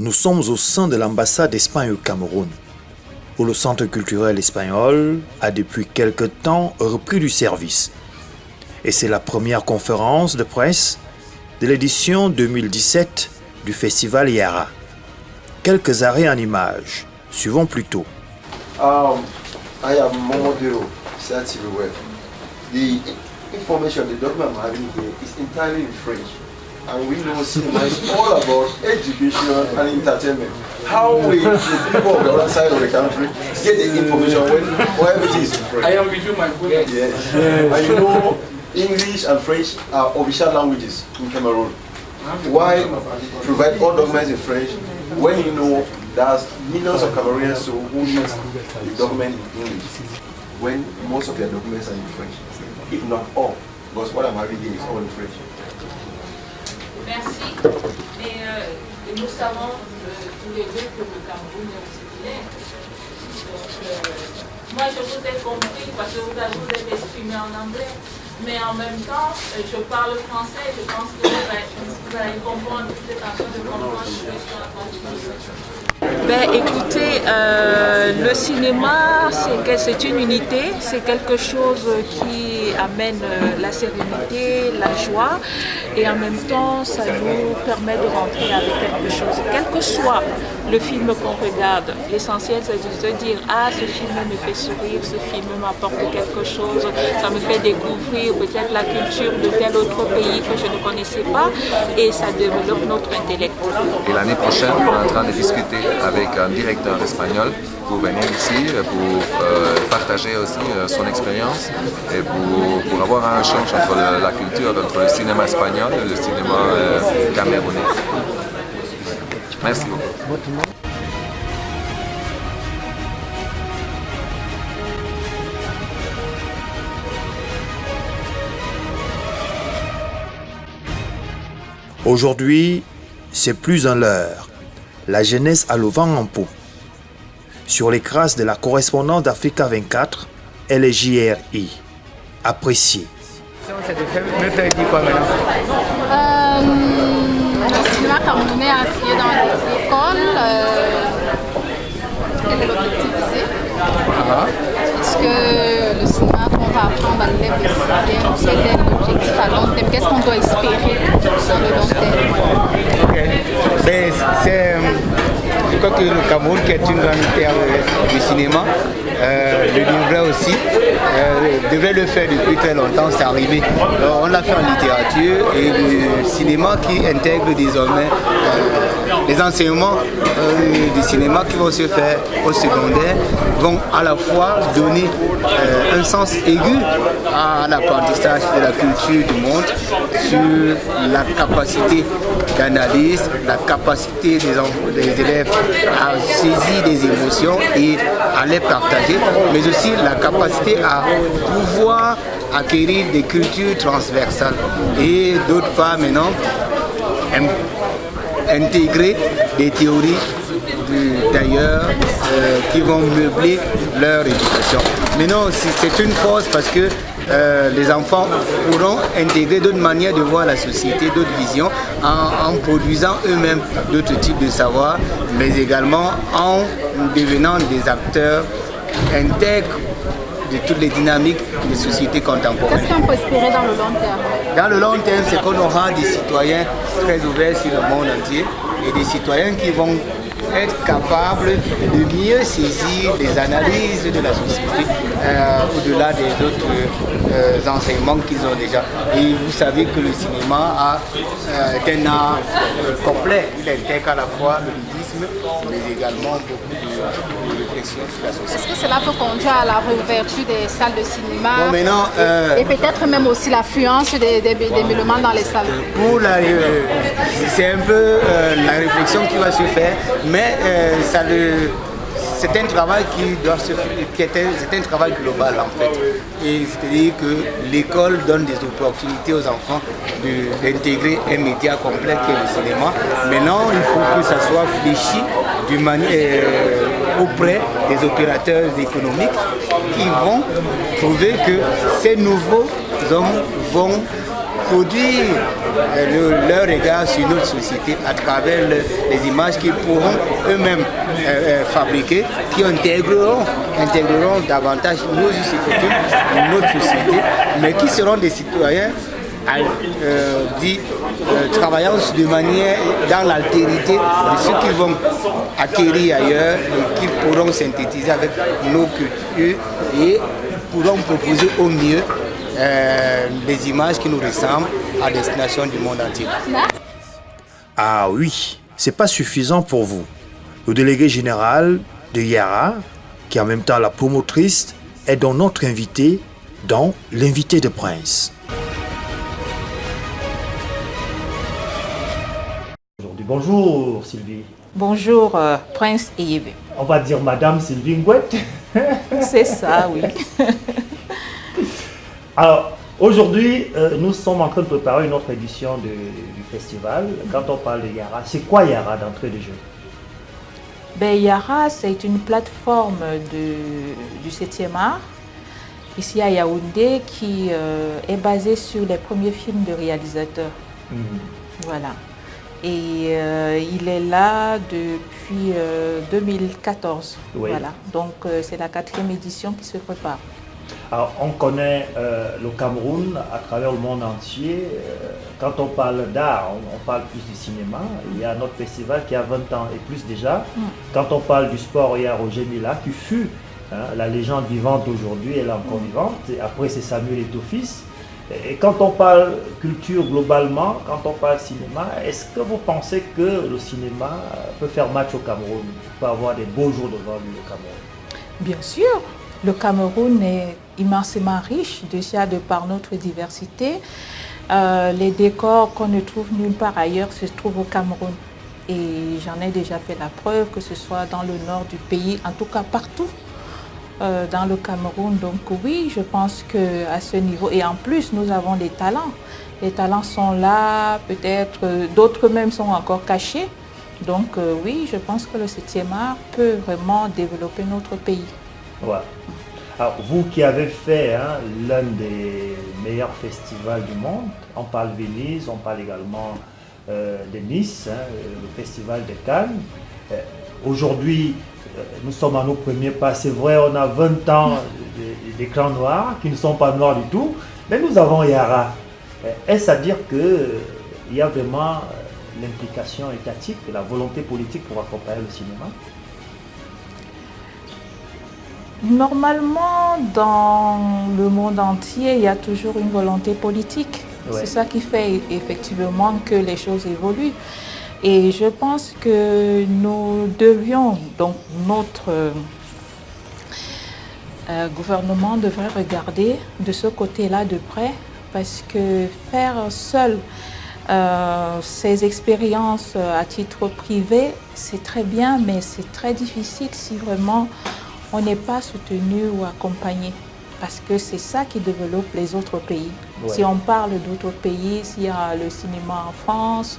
Nous sommes au sein de l'ambassade d'Espagne au Cameroun, où le centre culturel espagnol a depuis quelque temps repris du service. Et c'est la première conférence de presse de l'édition 2017 du festival Yara. Quelques arrêts en images, suivons plutôt. I am Momodero Satsiluwe. The information, the document I'm having here is entirely in French. And we know cinema is all about education and entertainment. How we, the people of the other side of the country, get the information when everything is in French. I am with you, my friend. Yes. And you know, English and French are official languages in Cameroon. Why provide all documents in French when you know there's millions of Cameroonians who need the document in English, when most of their documents are in French, if not all, because what I'm having here is all in French. Merci. Et nous savons tous les deux que le Cameroun est aussi bilingue. Donc, moi, je vous ai compris parce que vous êtes exprimé en anglais. Mais en même temps, je parle français. Je pense que vous allez comprendre toutes les façons de comprendre ce que je suis en train de dire. Ben, écoutez, le cinéma, c'est une unité, c'est quelque chose qui amène la sérénité, la joie, et en même temps, ça nous permet de rentrer avec quelque chose. Quel que soit le film qu'on regarde, l'essentiel c'est de se dire « Ah, ce film me fait sourire, ce film m'apporte quelque chose, ça me fait découvrir peut-être la culture de tel autre pays que je ne connaissais pas, et ça développe notre intellect. » Et l'année prochaine, on est en train de discuter avec un directeur espagnol pour venir ici, pour partager aussi son expérience et pour avoir un échange entre la culture, entre le cinéma espagnol et le cinéma camerounais. Merci beaucoup. Aujourd'hui, c'est plus un leurre. La jeunesse a le vent en poupe. Sur les traces de la correspondance d'Africa 24, LGRI. Apprécié. Me faire dire quoi maintenant? Le cinéma camerounais a essayé dans les écoles. Quel est l'objectif ici? Est-ce que le cinéma qu'on va apprendre à l'élève de 6e, quel est l'objectif à long terme? Qu'est-ce qu'on doit espérer dans le long terme? Ben, je crois que le Cameroun, qui est une grande terre du cinéma, le livret aussi, devait le faire depuis très longtemps, c'est arrivé. On l'a fait en littérature et le cinéma qui intègre désormais les enseignements du cinéma qui vont se faire au secondaire vont à la fois donner un sens aigu à l'apprentissage de la culture du monde sur la capacité d'analyse, la capacité des élèves à saisir des émotions et à les partager, mais aussi la capacité à pouvoir acquérir des cultures transversales et d'autre part maintenant intégrer des théories d'ailleurs qui vont meubler leur éducation. Mais non, c'est une force parce que les enfants pourront intégrer d'autres manières de voir la société, d'autres visions, en produisant eux-mêmes d'autres types de savoirs, mais également en devenant des acteurs intègres de toutes les dynamiques des sociétés contemporaines. Qu'est-ce qu'on peut espérer dans le long terme? Dans le long terme, c'est qu'on aura des citoyens très ouverts sur le monde entier et des citoyens qui vont être capables de mieux saisir les analyses de la société au-delà des autres enseignements qu'ils ont déjà. Et vous savez que le cinéma est un art complet. Il intègre à la fois le ludisme, mais également beaucoup de réflexion sur la société. Est-ce que cela peut conduire à la réouverture des salles de cinéma bon, maintenant, et peut-être même aussi l'affluence des mélomanes dans les salles? C'est un peu la réflexion qui va se faire, mais c'est un travail c'est un travail global en fait. Et c'est-à-dire que l'école donne des opportunités aux enfants d'intégrer un média complet qui est le cinéma. Maintenant, il faut que ça soit fléchi auprès des opérateurs économiques qui vont trouver que ces nouveaux hommes vont produire leur regard sur notre société à travers les images qu'ils pourront eux-mêmes fabriquer, qui intégreront davantage nos us et coutumes, notre société, mais qui seront des citoyens travaillant de manière dans l'altérité de ce qu'ils vont acquérir ailleurs et qu'ils pourront synthétiser avec nos cultures et pourront proposer au mieux des images qui nous ressemblent à destination du monde entier. Ah oui, c'est pas suffisant pour vous. Le délégué général de Yara, qui est en même temps la promotrice, est donc notre invité dans l'invité de Prince. Bonjour Sylvie. Bonjour Prince et Yves. On va dire Madame Sylvie Ngouette. C'est ça, oui. Alors, aujourd'hui, nous sommes en train de préparer une autre édition du festival. Quand on parle de Yara, c'est quoi Yara d'entrée de jeu? Yara, c'est une plateforme du 7e art, ici à Yaoundé, qui est basée sur les premiers films de réalisateurs. Voilà. Et il est là depuis 2014. Oui. Voilà. Donc c'est la 4e édition qui se prépare. Alors on connaît le Cameroun à travers le monde entier. Quand on parle d'art, on parle plus du cinéma. Il y a notre festival qui a 20 ans et plus déjà. Quand on parle du sport, il y a Roger Mila qui fut la légende vivante d'aujourd'hui, elle est encore vivante. Et après c'est Samuel Eto'o-Fils. Et quand on parle culture globalement, quand on parle cinéma, est-ce que vous pensez que le cinéma peut faire match au Cameroun, peut avoir des beaux jours devant lui au Cameroun? Bien sûr, le Cameroun est immensément riche, déjà de par notre diversité. Les décors qu'on ne trouve nulle part ailleurs se trouvent au Cameroun. Et j'en ai déjà fait la preuve, que ce soit dans le nord du pays, en tout cas partout. Dans le Cameroun. Donc oui, je pense qu'à ce niveau, et en plus nous avons des talents. Les talents sont là, peut-être d'autres même sont encore cachés. Donc oui, je pense que le 7e art peut vraiment développer notre pays. Ouais. Alors vous qui avez fait l'un des meilleurs festivals du monde, on parle Venise, on parle également de Nice, le festival de Cannes. Aujourd'hui, nous sommes à nos premiers pas. C'est vrai, on a 20 ans d'écran noir qui ne sont pas noirs du tout, mais nous avons Yara. Est-ce à dire qu'il y a vraiment l'implication étatique, la volonté politique pour accompagner le cinéma? Normalement, dans le monde entier, il y a toujours une volonté politique. Ouais. C'est ça qui fait effectivement que les choses évoluent. Et je pense que nous devions, donc notre gouvernement devrait regarder de ce côté-là de près, parce que faire seul ces expériences à titre privé, c'est très bien, mais c'est très difficile si vraiment on n'est pas soutenu ou accompagné. Parce que c'est ça qui développe les autres pays. Ouais. Si on parle d'autres pays, s'il y a le cinéma en France,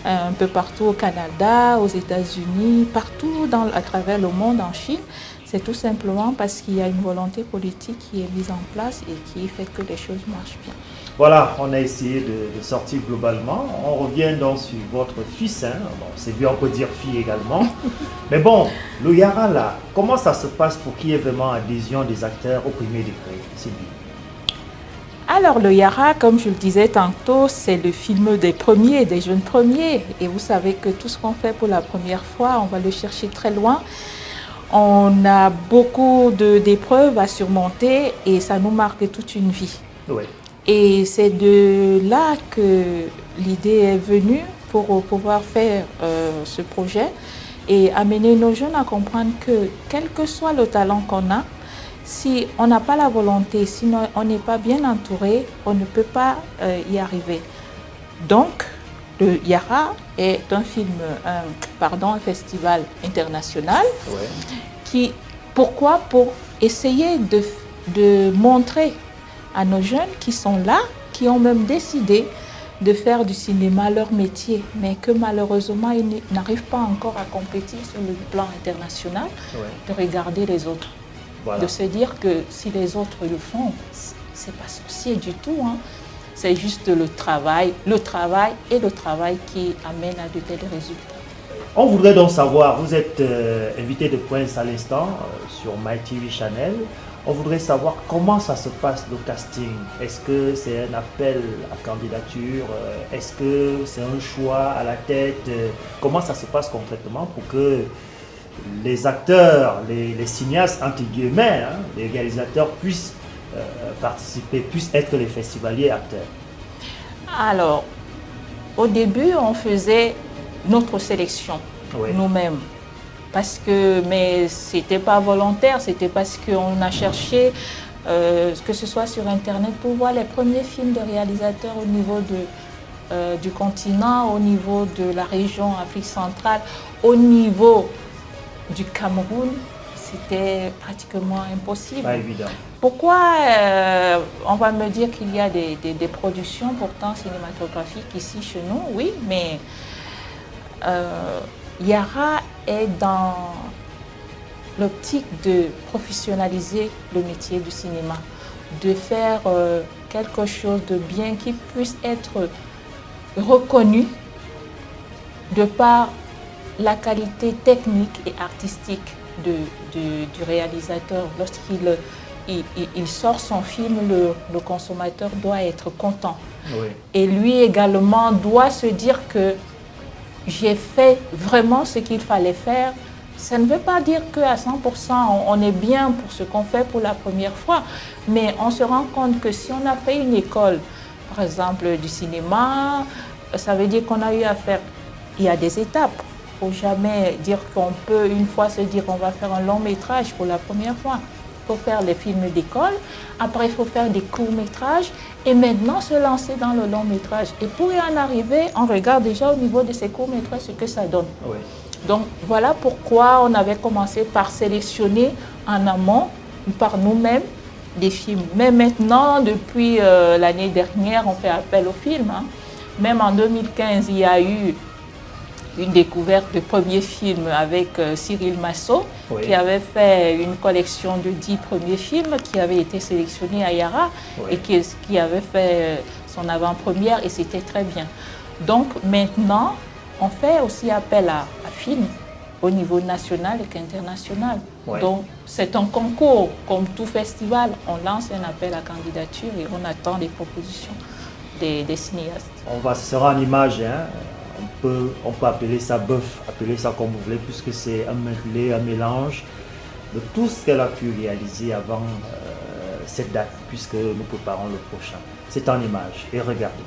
un peu partout au Canada, aux États-Unis, partout à travers le monde, en Chine, c'est tout simplement parce qu'il y a une volonté politique qui est mise en place et qui fait que les choses marchent bien. Voilà, on a essayé de sortir globalement. On revient donc sur votre fils, bon, c'est bien, on peut dire fille également. Mais bon, le Yara là, comment ça se passe pour qu'il y ait vraiment adhésion des acteurs au premier degré, Sylvie? Alors le Yara, comme je le disais tantôt, c'est le film des premiers, des jeunes premiers. Et vous savez que tout ce qu'on fait pour la première fois, on va le chercher très loin. On a beaucoup d'épreuves à surmonter et ça nous marque toute une vie. Oui. Et c'est de là que l'idée est venue pour pouvoir faire ce projet et amener nos jeunes à comprendre que quel que soit le talent qu'on a, si on n'a pas la volonté, si on n'est pas bien entouré, on ne peut pas y arriver. Donc, le Yara est un un festival international. Ouais. Pourquoi? Pour essayer de montrer à nos jeunes qui sont là, qui ont même décidé de faire du cinéma leur métier, mais que malheureusement ils n'arrivent pas encore à compétir sur le plan international, de regarder les autres. Voilà. De se dire que si les autres le font, c'est pas sorcier du tout. c'est juste le travail et le travail qui amène à de tels résultats. On voudrait donc savoir, vous êtes invité de Prince à l'instant sur MyTV Channel. On voudrait savoir comment ça se passe le casting. Est-ce que c'est un appel à candidature? Est-ce que c'est un choix à la tête? Comment ça se passe concrètement pour que les acteurs, les cinéastes, entre guillemets, hein, les réalisateurs puissent participer, puissent être les festivaliers acteurs? Alors, au début, on faisait notre sélection nous-mêmes. Mais c'était pas volontaire, c'était parce qu'on a cherché, que ce soit sur Internet, pour voir les premiers films de réalisateurs au niveau du continent, au niveau de la région Afrique centrale, au niveau du Cameroun. C'était pratiquement impossible. Pas évident. Pourquoi on va me dire qu'il y a des productions pourtant cinématographiques ici chez nous? Oui, mais Yara est dans l'optique de professionnaliser le métier du cinéma, de faire quelque chose de bien qui puisse être reconnu de par la qualité technique et artistique du réalisateur. Lorsqu'il il sort son film, le consommateur doit être content. Oui. Et lui également doit se dire que j'ai fait vraiment ce qu'il fallait faire. Ça ne veut pas dire qu'à 100% on est bien pour ce qu'on fait pour la première fois, mais on se rend compte que si on a fait une école, par exemple du cinéma, ça veut dire qu'on a eu à faire, il y a des étapes. Il ne faut jamais dire qu'on peut une fois se dire qu'on va faire un long métrage pour la première fois. Il faut faire les films d'école, après il faut faire des courts métrages et maintenant se lancer dans le long métrage. Et pour y en arriver, on regarde déjà au niveau de ces courts métrages ce que ça donne. Oui. Donc voilà pourquoi on avait commencé par sélectionner en amont, par nous-mêmes, des films. Mais maintenant, depuis l'année dernière, on fait appel aux films. Hein. Même en 2015, il y a eu une découverte de premier film avec Cyril Massot, oui, qui avait fait une collection de 10 premiers films qui avaient été sélectionnés à Yara, oui, et qui avait fait son avant-première et c'était très bien. Donc maintenant, on fait aussi appel à films au niveau national et international. Ouais. Donc c'est un concours, comme tout festival, on lance un appel à candidature et on attend les propositions des cinéastes. Ce sera en image, hein. On peut appeler ça bœuf, appeler ça comme vous voulez, puisque c'est un medley, un mélange de tout ce qu'elle a pu réaliser avant cette date, puisque nous préparons le prochain. C'est en image et regardez.